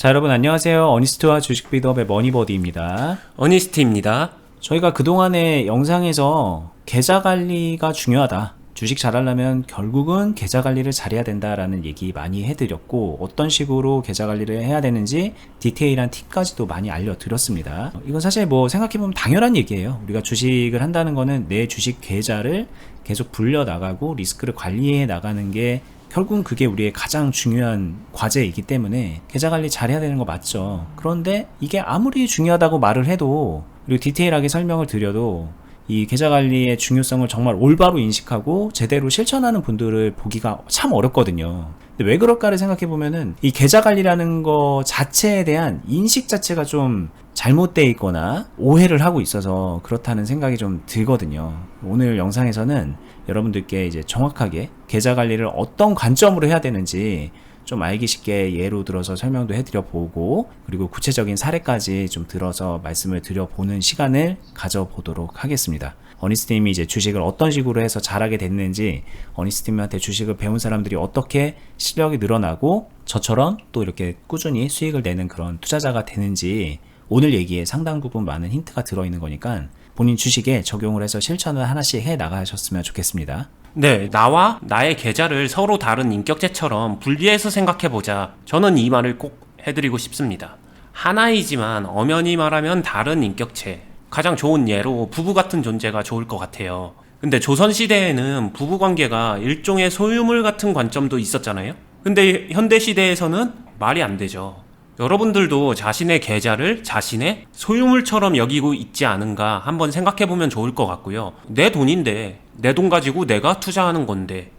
자, 여러분 안녕하세요. 어니스트와 주식비드업의 머니버디입니다. 어니스트입니다. 저희가 그동안의 영상에서 계좌 관리가 중요하다. 주식 잘하려면 결국은 계좌 관리를 잘해야 된다라는 얘기 많이 해드렸고, 어떤 식으로 계좌 관리를 해야 되는지 디테일한 팁까지도 많이 알려드렸습니다. 이건 사실 뭐 생각해보면 당연한 얘기예요. 우리가 주식을 한다는 거는 내 주식 계좌를 계속 불려나가고 리스크를 관리해 나가는 게 결국은 그게 우리의 가장 중요한 과제이기 때문에 계좌 관리 잘해야 되는 거 맞죠. 그런데 이게 아무리 중요하다고 말을 해도, 그리고 디테일하게 설명을 드려도 이 계좌 관리의 중요성을 정말 올바로 인식하고 제대로 실천하는 분들을 보기가 참 어렵거든요. 근데 왜 그럴까를 생각해 보면은 이 계좌 관리라는 거 자체에 대한 인식 자체가 좀 잘못되어 있거나 오해를 하고 있어서 그렇다는 생각이 좀 들거든요. 오늘 영상에서는 여러분들께 이제 정확하게 계좌 관리를 어떤 관점으로 해야 되는지 좀 알기 쉽게 예로 들어서 설명도 해드려보고, 그리고 구체적인 사례까지 좀 들어서 말씀을 드려보는 시간을 가져보도록 하겠습니다. 어니스트님이 이제 주식을 어떤 식으로 해서 잘하게 됐는지, 어니스트님한테 주식을 배운 사람들이 어떻게 실력이 늘어나고 저처럼 또 이렇게 꾸준히 수익을 내는 그런 투자자가 되는지, 오늘 얘기에 상당 부분 많은 힌트가 들어있는 거니까 본인 주식에 적용을 해서 실천을 하나씩 해 나가셨으면 좋겠습니다. 네, 나와 나의 계좌를 서로 다른 인격체처럼 분리해서 생각해보자. 저는 이 말을 꼭 해드리고 싶습니다. 하나이지만 엄연히 말하면 다른 인격체. 가장 좋은 예로 부부 같은 존재가 좋을 것 같아요. 근데 조선시대에는 부부관계가 일종의 소유물 같은 관점도 있었잖아요. 근데 현대시대에서는 말이 안 되죠. 여러분들도 자신의 계좌를 자신의 소유물처럼 여기고 있지 않은가 한번 생각해보면 좋을 것 같고요. 내 돈인데, 내 돈 가지고 내가 투자하는 건데,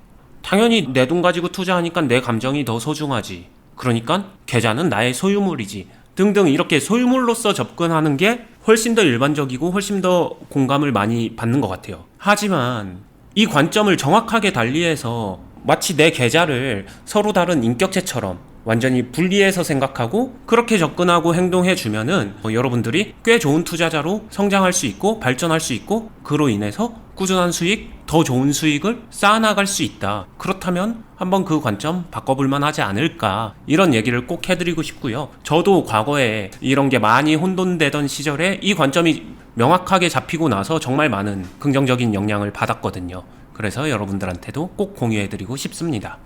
당연히 내 돈 가지고 투자하니까 내 감정이 더 소중하지. 그러니까 계좌는 나의 소유물이지. 등등 이렇게 소유물로서 접근하는 게 훨씬 더 일반적이고 훨씬 더 공감을 많이 받는 것 같아요. 하지만 이 관점을 정확하게 달리해서 마치 내 계좌를 서로 다른 인격체처럼 완전히 분리해서 생각하고 그렇게 접근하고 행동해주면은 여러분들이 꽤 좋은 투자자로 성장할 수 있고 발전할 수 있고, 그로 인해서 꾸준한 수익, 더 좋은 수익을 쌓아나갈 수 있다. 그렇다면 한번 그 관점 바꿔볼만 하지 않을까, 이런 얘기를 꼭 해드리고 싶고요. 저도 과거에 이런 게 많이 혼돈되던 시절에 이 관점이 명확하게 잡히고 나서 정말 많은 긍정적인 영향을 받았거든요. 그래서 여러분들한테도 꼭 공유해드리고 싶습니다.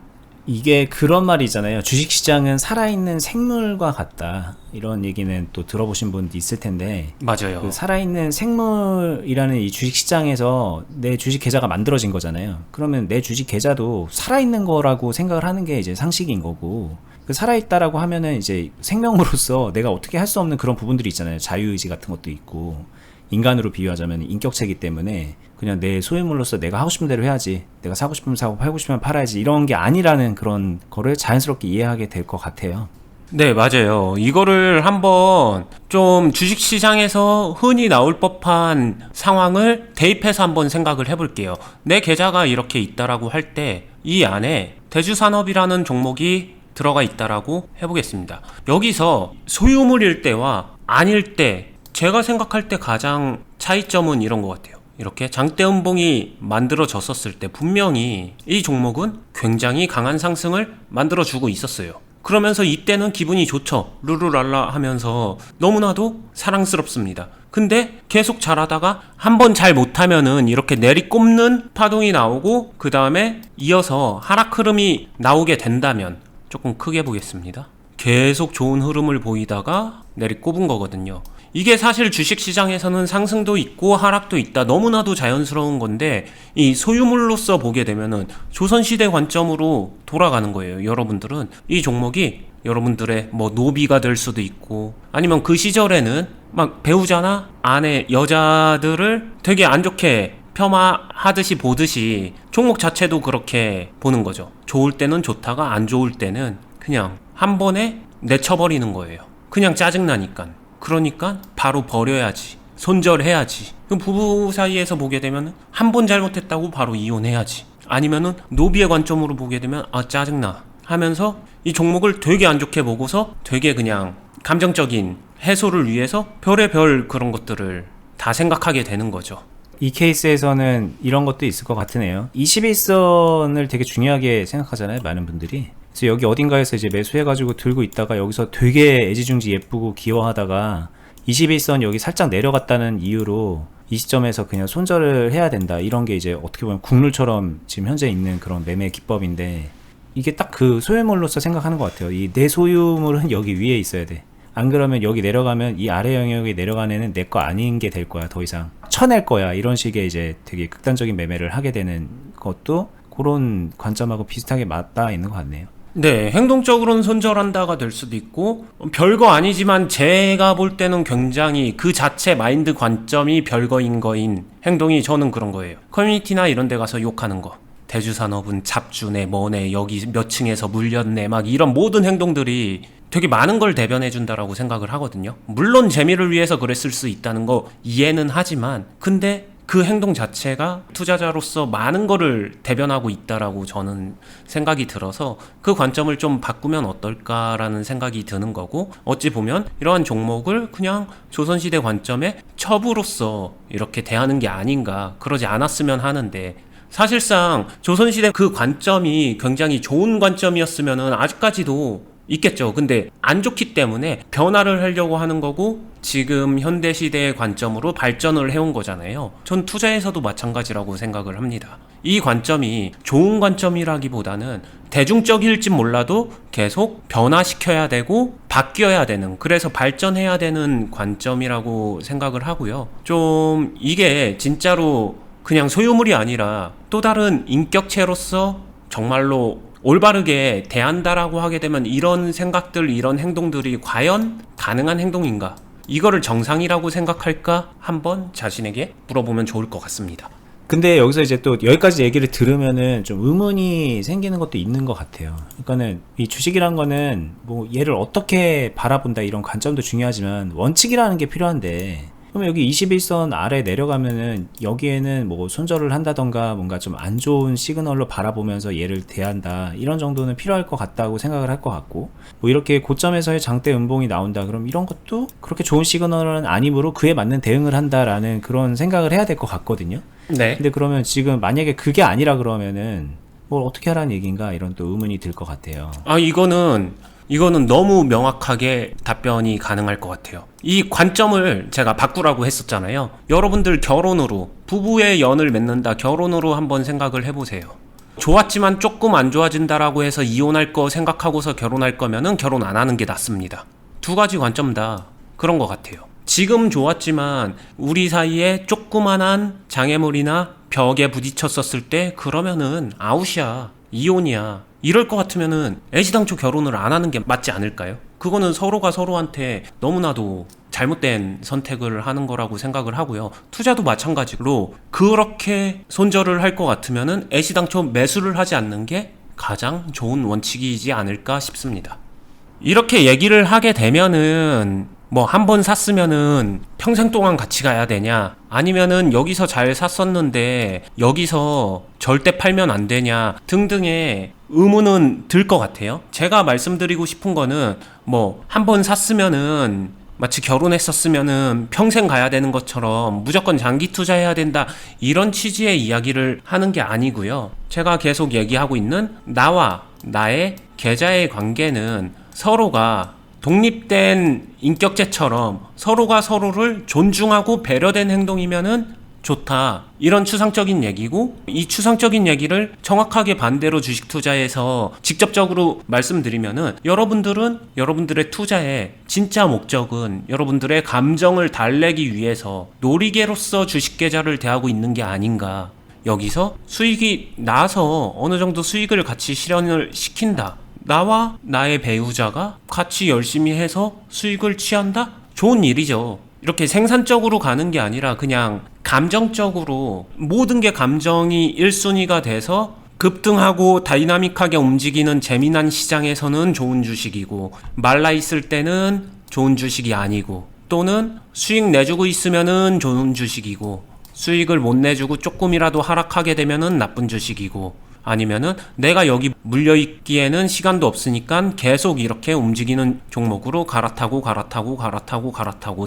이게 그런 말이잖아요. 주식시장은 살아있는 생물과 같다. 이런 얘기는 또 들어보신 분도 있을 텐데, 맞아요. 그 살아있는 생물이라는 이 주식시장에서 내 주식 계좌가 만들어진 거잖아요. 그러면 내 주식 계좌도 살아있는 거라고 생각을 하는 게 이제 상식인 거고, 그 살아있다라고 하면은 이제 생명으로서 내가 어떻게 할 수 없는 그런 부분들이 있잖아요. 자유의지 같은 것도 있고, 인간으로 비유하자면 인격체이기 때문에 그냥 내 소유물로서 내가 하고 싶은 대로 해야지, 내가 사고 싶으면 사고 팔고 싶으면 팔아야지, 이런 게 아니라는 그런 거를 자연스럽게 이해하게 될 것 같아요. 네, 맞아요. 이거를 한번 좀 주식시장에서 흔히 나올 법한 상황을 대입해서 한번 생각을 해볼게요. 내 계좌가 이렇게 있다라고 할 때 이 안에 대주산업이라는 종목이 들어가 있다라고 해보겠습니다. 여기서 소유물일 때와 아닐 때 제가 생각할 때 가장 차이점은 이런 것 같아요. 이렇게 장대음봉이 만들어졌었을 때 분명히 이 종목은 굉장히 강한 상승을 만들어주고 있었어요. 그러면서 이때는 기분이 좋죠. 루루랄라 하면서 너무나도 사랑스럽습니다. 근데 계속 잘하다가 한번 잘 못하면은 이렇게 내리꼽는 파동이 나오고, 그 다음에 이어서 하락 흐름이 나오게 된다면, 조금 크게 보겠습니다. 계속 좋은 흐름을 보이다가 내리꼽은 거거든요. 이게 사실 주식시장에서는 상승도 있고 하락도 있다, 너무나도 자연스러운 건데, 이 소유물로서 보게 되면은 조선시대 관점으로 돌아가는 거예요. 여러분들은 이 종목이 여러분들의 뭐 노비가 될 수도 있고, 아니면 그 시절에는 막 배우자나 아내, 여자들을 되게 안 좋게 폄하하듯이 보듯이 종목 자체도 그렇게 보는 거죠. 좋을 때는 좋다가 안 좋을 때는 그냥 한 번에 내쳐버리는 거예요. 그냥 짜증나니까. 그러니까 바로 버려야지, 손절해야지. 그럼 부부 사이에서 보게 되면 한 번 잘못했다고 바로 이혼해야지. 아니면은 노비의 관점으로 보게 되면 아 짜증나 하면서 이 종목을 되게 안 좋게 보고서 되게 그냥 감정적인 해소를 위해서 별의별 그런 것들을 다 생각하게 되는 거죠. 이 케이스에서는 이런 것도 있을 것 같으네요. 21선을 되게 중요하게 생각하잖아요, 많은 분들이. 그래서 여기 어딘가에서 이제 매수해가지고 들고 있다가 여기서 되게 애지중지 예쁘고 귀여워하다가 21선 여기 살짝 내려갔다는 이유로 이 시점에서 그냥 손절을 해야 된다. 이런 게 이제 어떻게 보면 국룰처럼 지금 현재 있는 그런 매매 기법인데, 이게 딱 그 소유물로서 생각하는 것 같아요. 이 내 소유물은 여기 위에 있어야 돼. 안 그러면 여기 내려가면 이 아래 영역에 내려간 애는 내 거 아닌 게 될 거야. 더 이상 쳐낼 거야. 이런 식의 이제 되게 극단적인 매매를 하게 되는 것도 그런 관점하고 비슷하게 맞닿아 있는 것 같네요. 네, 행동적으로는 손절한다가 될 수도 있고 별거 아니지만 제가 볼 때는 굉장히 그 자체 마인드 관점이 별거인 거인 행동이 저는 그런 거예요. 커뮤니티나 이런 데 가서 욕하는 거, 대주산업은 잡주네 뭐네 여기 몇 층에서 물렸네 막 이런 모든 행동들이 되게 많은 걸 대변해 준다라고 생각을 하거든요. 물론 재미를 위해서 그랬을 수 있다는 거 이해는 하지만, 근데 그 행동 자체가 투자자로서 많은 거를 대변하고 있다라고 저는 생각이 들어서 그 관점을 좀 바꾸면 어떨까라는 생각이 드는 거고, 어찌 보면 이러한 종목을 그냥 조선시대 관점의 첩으로서 이렇게 대하는 게 아닌가, 그러지 않았으면 하는데, 사실상 조선시대 그 관점이 굉장히 좋은 관점이었으면은 아직까지도 있겠죠. 근데 안 좋기 때문에 변화를 하려고 하는 거고 지금 현대시대의 관점으로 발전을 해온 거잖아요. 전 투자에서도 마찬가지라고 생각을 합니다. 이 관점이 좋은 관점이라기보다는 대중적일지 몰라도 계속 변화시켜야 되고 바뀌어야 되는, 그래서 발전해야 되는 관점이라고 생각을 하고요. 좀 이게 진짜로 그냥 소유물이 아니라 또 다른 인격체로서 정말로 올바르게 대한다라고 하게 되면 이런 생각들, 이런 행동들이 과연 가능한 행동인가? 이거를 정상이라고 생각할까? 한번 자신에게 물어보면 좋을 것 같습니다. 근데 여기서 이제 또 여기까지 얘기를 들으면은 좀 의문이 생기는 것도 있는 것 같아요. 그러니까는 이 주식이란 거는 뭐 얘를 어떻게 바라본다 이런 관점도 중요하지만 원칙이라는 게 필요한데, 그러면 여기 21선 아래 내려가면은 여기에는 뭐 손절을 한다던가 뭔가 좀 안 좋은 시그널로 바라보면서 얘를 대한다, 이런 정도는 필요할 것 같다고 생각을 할 것 같고, 뭐 이렇게 고점에서의 장대 음봉이 나온다 그럼 이런 것도 그렇게 좋은 시그널은 아니므로 그에 맞는 대응을 한다라는 그런 생각을 해야 될 것 같거든요. 네. 근데 그러면 지금 만약에 그게 아니라 그러면은 뭘 어떻게 하라는 얘기인가, 이런 또 의문이 들 것 같아요. 이거는 너무 명확하게 답변이 가능할 것 같아요. 이 관점을 제가 바꾸라고 했었잖아요. 여러분들 결혼으로, 부부의 연을 맺는다, 결혼으로 한번 생각을 해보세요. 좋았지만 조금 안 좋아진다라고 해서 이혼할 거 생각하고서 결혼할 거면은 결혼 안 하는 게 낫습니다. 두 가지 관점 다 그런 것 같아요. 지금 좋았지만 우리 사이에 조그만한 장애물이나 벽에 부딪혔었을 때 그러면은 아웃이야, 이혼이야. 이럴 것 같으면은 애시당초 결혼을 안 하는 게 맞지 않을까요? 그거는 서로가 서로한테 너무나도 잘못된 선택을 하는 거라고 생각을 하고요. 투자도 마찬가지로 그렇게 손절을 할 것 같으면은 애시당초 매수를 하지 않는 게 가장 좋은 원칙이지 않을까 싶습니다. 이렇게 얘기를 하게 되면은 뭐 한 번 샀으면은 평생 동안 같이 가야 되냐, 아니면은 여기서 잘 샀었는데 여기서 절대 팔면 안 되냐 등등의 의문은 들 것 같아요. 제가 말씀드리고 싶은 거는 뭐 한 번 샀으면은 마치 결혼했었으면은 평생 가야 되는 것처럼 무조건 장기 투자해야 된다, 이런 취지의 이야기를 하는 게 아니고요. 제가 계속 얘기하고 있는 나와 나의 계좌의 관계는 서로가 독립된 인격체처럼 서로가 서로를 존중하고 배려된 행동이면은 좋다, 이런 추상적인 얘기고, 이 추상적인 얘기를 정확하게 반대로 주식 투자에서 직접적으로 말씀드리면은 여러분들은 여러분들의 투자의 진짜 목적은 여러분들의 감정을 달래기 위해서 놀이개로서 주식 계좌를 대하고 있는 게 아닌가. 여기서 수익이 나서 어느 정도 수익을 같이 실현을 시킨다, 나와 나의 배우자가 같이 열심히 해서 수익을 취한다? 좋은 일이죠. 이렇게 생산적으로 가는 게 아니라 그냥 감정적으로, 모든 게 감정이 1순위가 돼서 급등하고 다이나믹하게 움직이는 재미난 시장에서는 좋은 주식이고, 말라있을 때는 좋은 주식이 아니고, 또는 수익 내주고 있으면은 좋은 주식이고, 수익을 못 내주고 조금이라도 하락하게 되면은 나쁜 주식이고, 아니면은 내가 여기 물려있기에는 시간도 없으니까 계속 이렇게 움직이는 종목으로 갈아타고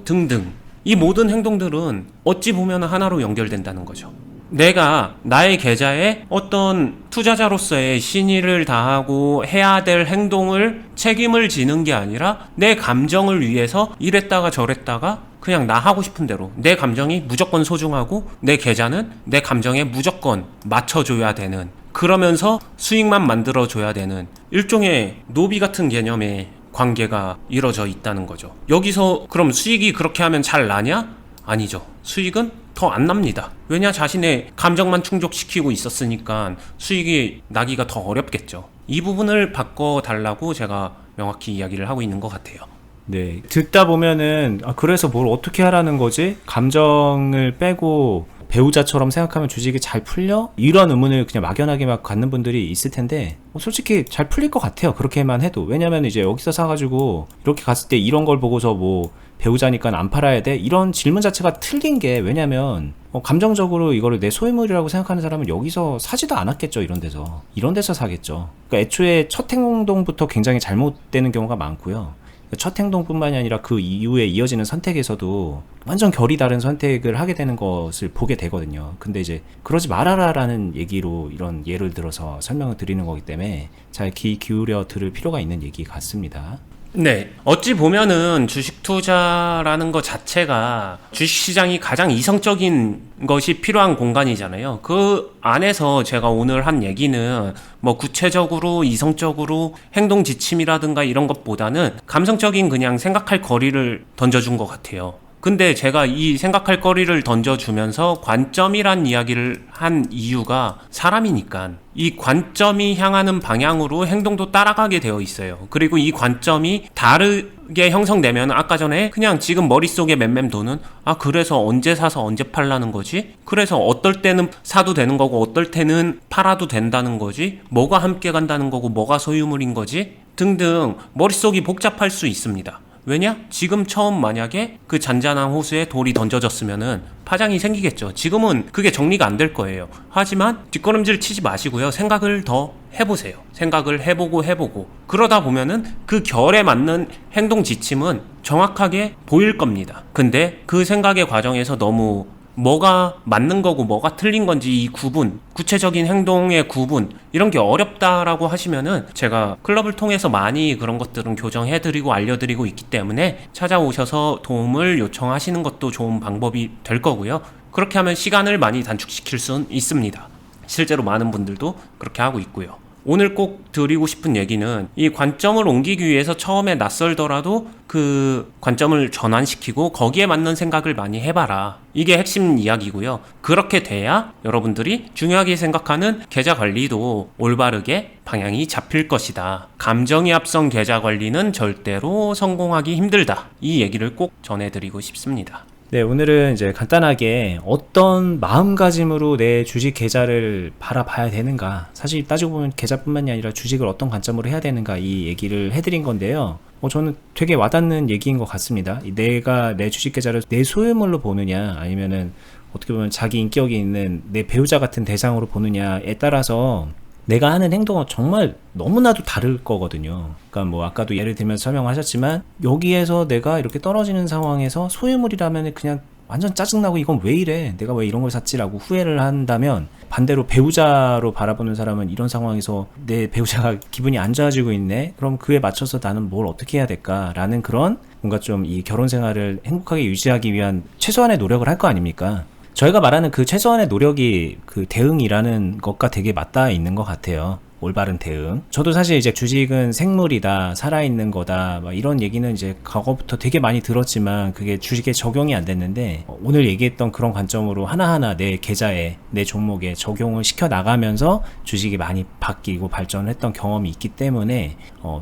등등, 이 모든 행동들은 어찌 보면 하나로 연결된다는 거죠. 내가 나의 계좌에 어떤 투자자로서의 신의를 다하고 해야 될 행동을 책임을 지는 게 아니라 내 감정을 위해서 이랬다가 저랬다가 그냥 나 하고 싶은 대로 내 감정이 무조건 소중하고 내 계좌는 내 감정에 무조건 맞춰줘야 되는, 그러면서 수익만 만들어줘야 되는 일종의 노비 같은 개념의 관계가 이루어져 있다는 거죠. 여기서 그럼 수익이 그렇게 하면 잘 나냐? 아니죠. 수익은 더 안 납니다. 왜냐? 자신의 감정만 충족시키고 있었으니까 수익이 나기가 더 어렵겠죠. 이 부분을 바꿔달라고 제가 명확히 이야기를 하고 있는 것 같아요. 네, 듣다 보면은 그래서 뭘 어떻게 하라는 거지? 감정을 빼고 배우자처럼 생각하면 주식이 잘 풀려? 이런 의문을 그냥 막연하게 막 갖는 분들이 있을 텐데 솔직히 잘 풀릴 것 같아요. 그렇게만 해도. 왜냐면 이제 여기서 사가지고 이렇게 갔을 때 이런 걸 보고서 뭐 배우자니까 안 팔아야 돼? 이런 질문 자체가 틀린 게, 왜냐면 감정적으로 이거를 내 소유물이라고 생각하는 사람은 여기서 사지도 않았겠죠. 이런 데서 사겠죠. 그러니까 애초에 첫 행동부터 굉장히 잘못되는 경우가 많고요. 첫 행동뿐만이 아니라 그 이후에 이어지는 선택에서도 완전 결이 다른 선택을 하게 되는 것을 보게 되거든요. 근데 이제 그러지 말아라라는 얘기로 이런 예를 들어서 설명을 드리는 거기 때문에 잘 귀 기울여 들을 필요가 있는 얘기 같습니다. 네. 어찌 보면은 주식 투자라는 것 자체가 주식시장이 가장 이성적인 것이 필요한 공간이잖아요. 그 안에서 제가 오늘 한 얘기는 뭐 구체적으로 이성적으로 행동 지침이라든가 이런 것보다는 감성적인 그냥 생각할 거리를 던져준 것 같아요. 근데 제가 이 생각할 거리를 던져주면서 관점이란 이야기를 한 이유가 사람이니까 이 관점이 향하는 방향으로 행동도 따라가게 되어 있어요. 그리고 이 관점이 다르게 형성되면 아까 전에 그냥 지금 머릿속에 맴맴 도는 그래서 언제 사서 언제 팔라는 거지? 그래서 어떨 때는 사도 되는 거고 어떨 때는 팔아도 된다는 거지? 뭐가 함께 간다는 거고 뭐가 소유물인 거지? 등등 머릿속이 복잡할 수 있습니다. 왜냐? 지금 처음 만약에 그 잔잔한 호수에 돌이 던져졌으면은 파장이 생기겠죠. 지금은 그게 정리가 안 될 거예요. 하지만 뒷걸음질 치지 마시고요. 생각을 더 해보세요. 생각을 해보고 그러다 보면은 그 결에 맞는 행동 지침은 정확하게 보일 겁니다. 근데 그 생각의 과정에서 너무 뭐가 맞는 거고 뭐가 틀린 건지 이 구분, 구체적인 행동의 구분 이런 게 어렵다라고 하시면은 제가 클럽을 통해서 많이 그런 것들은 교정해드리고 알려드리고 있기 때문에 찾아오셔서 도움을 요청하시는 것도 좋은 방법이 될 거고요. 그렇게 하면 시간을 많이 단축시킬 수 있습니다. 실제로 많은 분들도 그렇게 하고 있고요. 오늘 꼭 드리고 싶은 얘기는 이 관점을 옮기기 위해서 처음에 낯설더라도 그 관점을 전환시키고 거기에 맞는 생각을 많이 해봐라. 이게 핵심 이야기고요. 그렇게 돼야 여러분들이 중요하게 생각하는 계좌 관리도 올바르게 방향이 잡힐 것이다. 감정이 앞선 계좌 관리는 절대로 성공하기 힘들다. 이 얘기를 꼭 전해드리고 싶습니다. 네, 오늘은 이제 간단하게 어떤 마음가짐으로 내 주식 계좌를 바라봐야 되는가, 사실 따지고 보면 계좌뿐만이 아니라 주식을 어떤 관점으로 해야 되는가 이 얘기를 해드린 건데요. 저는 되게 와닿는 얘기인 것 같습니다. 내가 내 주식 계좌를 내 소유물로 보느냐 아니면은 어떻게 보면 자기 인격이 있는 내 배우자 같은 대상으로 보느냐에 따라서 내가 하는 행동은 정말 너무나도 다를 거거든요. 그러니까 뭐 아까도 예를 들면서 설명하셨지만 여기에서 내가 이렇게 떨어지는 상황에서 소유물이라면 그냥 완전 짜증나고 이건 왜 이래? 내가 왜 이런 걸 샀지라고 후회를 한다면, 반대로 배우자로 바라보는 사람은 이런 상황에서 내 배우자가 기분이 안 좋아지고 있네? 그럼 그에 맞춰서 나는 뭘 어떻게 해야 될까라는 그런 뭔가 좀 이 결혼 생활을 행복하게 유지하기 위한 최소한의 노력을 할 거 아닙니까? 저희가 말하는 그 최소한의 노력이 그 대응이라는 것과 되게 맞닿아 있는 것 같아요. 올바른 대응. 저도 사실 이제 주식은 생물이다, 살아있는 거다, 막 이런 얘기는 이제 과거부터 되게 많이 들었지만 그게 주식에 적용이 안 됐는데, 오늘 얘기했던 그런 관점으로 하나하나 내 계좌에, 내 종목에 적용을 시켜 나가면서 주식이 많이 바뀌고 발전을 했던 경험이 있기 때문에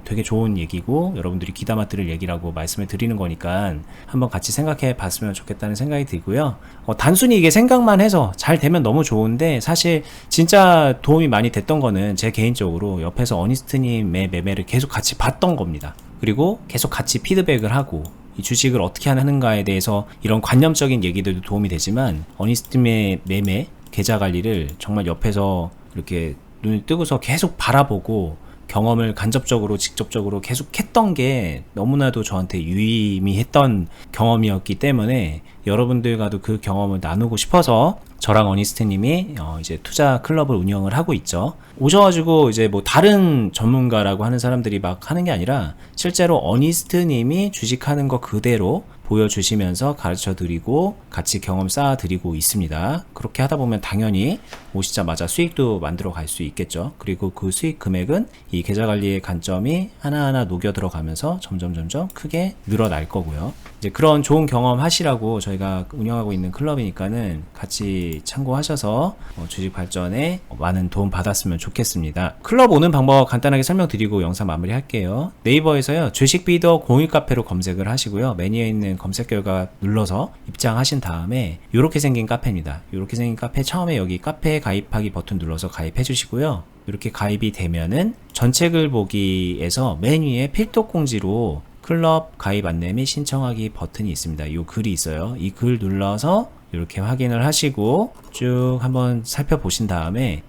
되게 좋은 얘기고 여러분들이 귀담아 들을 얘기라고 말씀을 드리는 거니까 한번 같이 생각해 봤으면 좋겠다는 생각이 들고요. 단순히 이게 생각만 해서 잘 되면 너무 좋은데, 사실 진짜 도움이 많이 됐던 거는 제 개인적으로 옆에서 어니스트님의 매매를 계속 같이 봤던 겁니다. 그리고 계속 같이 피드백을 하고 이 주식을 어떻게 하는가에 대해서 이런 관념적인 얘기들도 도움이 되지만, 어니스트님의 매매 계좌 관리를 정말 옆에서 이렇게 눈을 뜨고서 계속 바라보고 경험을 간접적으로 직접적으로 계속 했던 게 너무나도 저한테 유의미했던 경험이었기 때문에 여러분들과도 그 경험을 나누고 싶어서 저랑 어니스트님이 이제 투자 클럽을 운영을 하고 있죠. 오셔가지고 이제 뭐 다른 전문가라고 하는 사람들이 막 하는 게 아니라 실제로 어니스트님이 주식하는 거 그대로 보여주시면서 가르쳐 드리고 같이 경험 쌓아 드리고 있습니다. 그렇게 하다 보면 당연히 오시자마자 수익도 만들어 갈 수 있겠죠. 그리고 그 수익 금액은 이 계좌 관리의 관점이 하나하나 녹여 들어가면서 점점 크게 늘어날 거고요. 이제 그런 좋은 경험 하시라고 저희가 운영하고 있는 클럽이니까는 같이 참고하셔서 주식 발전에 많은 도움 받았으면 좋겠습니다. 클럽 오는 방법 간단하게 설명드리고 영상 마무리할게요. 네이버에서요 주식 비더 공유 카페로 검색을 하시고요. 메뉴에 있는 검색 결과 눌러서 입장하신 다음에 이렇게 생긴 카페입니다. 이렇게 생긴 카페 처음에 여기 카페 가입하기 버튼 눌러서 가입해 주시고요. 이렇게 가입이 되면은 전체 글 보기에서 맨 위에 필독 공지로 클럽 가입 안내 및 신청하기 버튼이 있습니다. 이 글이 있어요. 이 글 눌러서 이렇게 확인을 하시고 쭉 한번 살펴보신 다음에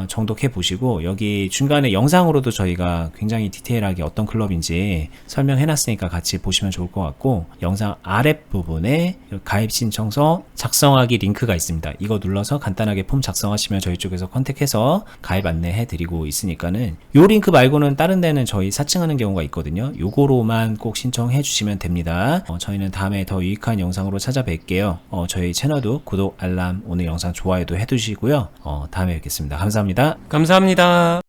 정독해 보시고 여기 중간에 영상으로도 저희가 굉장히 디테일하게 어떤 클럽인지 설명해 놨으니까 같이 보시면 좋을 것 같고 영상 아랫부분에 가입 신청서 작성하기 링크가 있습니다. 이거 눌러서 간단하게 폼 작성하시면 저희 쪽에서 컨택해서 가입 안내해 드리고 있으니까는 요 링크 말고는 다른 데는 저희 사칭하는 경우가 있거든요. 요거로만 꼭 신청해 주시면 됩니다. 저희는 다음에 더 유익한 영상으로 찾아뵐게요. 저희 채널도 구독, 알람, 오늘 영상 좋아요도 해두시고요. 다음에 뵙겠습니다. 감사합니다. 감사합니다.